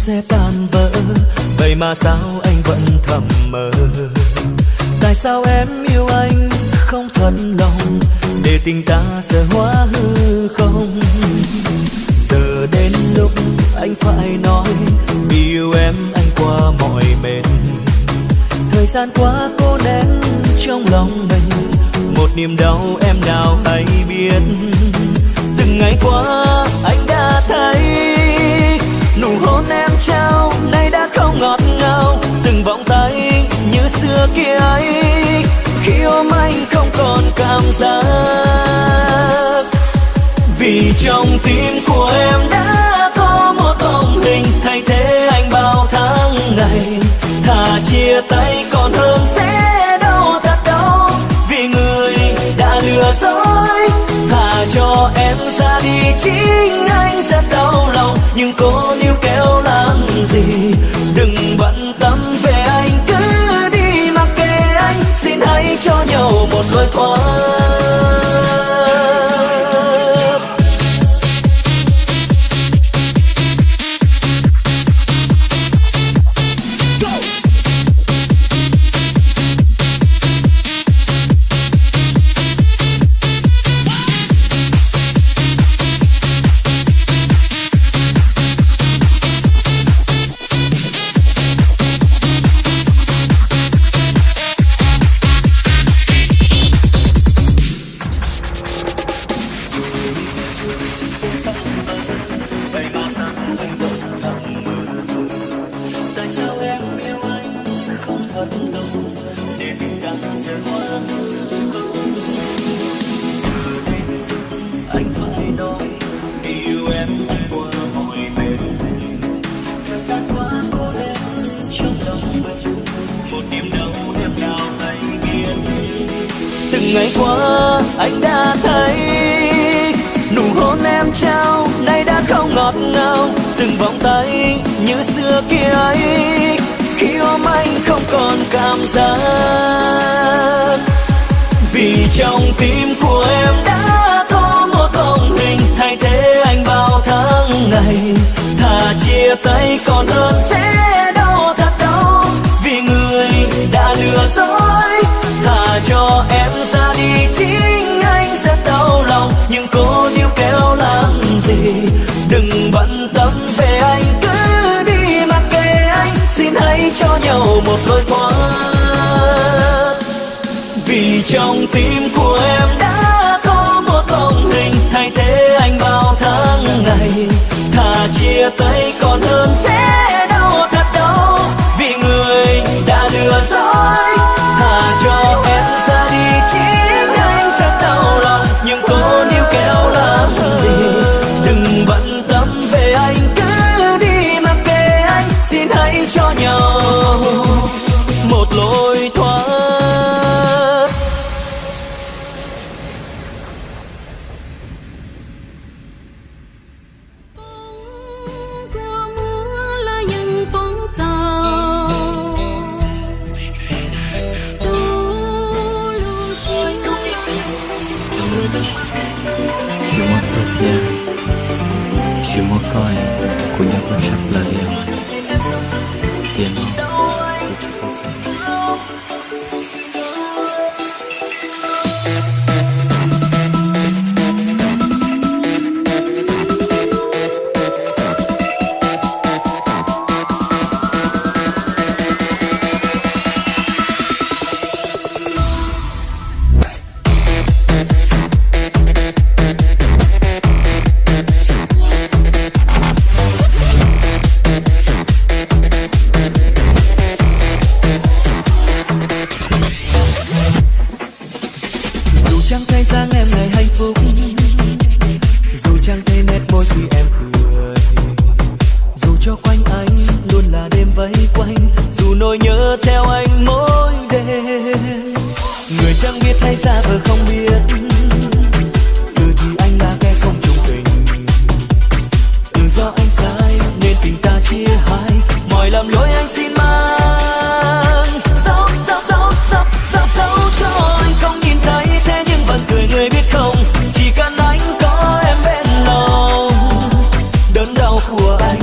sẽ tan vỡ, vậy mà sao anh vẫn thầm mơ? Tại sao em yêu anh không thật lòng, để tình ta giờ hóa hư không? Giờ đến lúc anh phải nói, vì yêu em anh qua mọi mệt. Thời gian quá cô nén trong lòng mình, một niềm đau em nào hay biết. Từng ngày qua anh đã thấy nụ hôn em trao nay đã không ngọt ngào, từng vòng tay như xưa kia ấy, khi ôm anh không còn cảm giác. Vì trong tim của em đã có một bóng hình thay thế anh bao tháng ngày. Thà chia tay còn hơn sẽ đau thật đau, vì người đã lừa dối. Thà cho em ra đi chính anh rất đau lòng, nhưng cô níu kéo làm gì? Đừng bận tâm về anh, cứ đi mặc kệ anh. Xin hãy cho nhau một lối thoát. Ngày qua anh đã thấy nụ hôn em trao nay đã không ngọt ngào, từng vòng tay như xưa kia ấy, khi ôm anh không còn cảm giác. Vì trong tim của em đã có một bóng hình thay thế anh bao tháng ngày. Thà chia tay còn hơn sẽ đau thật đau, vì người đã lừa dối. Thà cho em ra đi chính anh rất đau lòng, nhưng cô níu kéo làm gì? Đừng bận tâm về anh, cứ đi mặc kệ anh. Xin hãy cho nhau một lối thoát. Vì trong tim của em đã có một bóng hình thay thế anh bao tháng ngày. Thà chia tay còn hơn sẽ đau thật đau, vì người đã lừa dối. Thà cho em ra đi chính anh rất đau lòng, nhưng cô níu kéo làm gì? Đừng bận tâm về anh, cứ đi mặc kệ anh. Xin hãy cho nhau một lối thoát. Cuma coi punya pasak lagi yang ngày sang em ngày hạnh phúc, dù chẳng thấy nét môi khi em cười, dù cho quanh anh luôn là đêm vây quanh, dù nỗi nhớ theo anh mỗi đêm. Người chẳng biết hay giả vờ không biết, thì anh là kẻ không chung tình. Do anh sai nên tình ta chia hai, mọi lầm lỗi anh xin mang. Dẫu cho anh không nhìn thấy, thế nhưng vẫn cười người biết không, chỉ cần anh có em bên lòng. Đớn đau của anh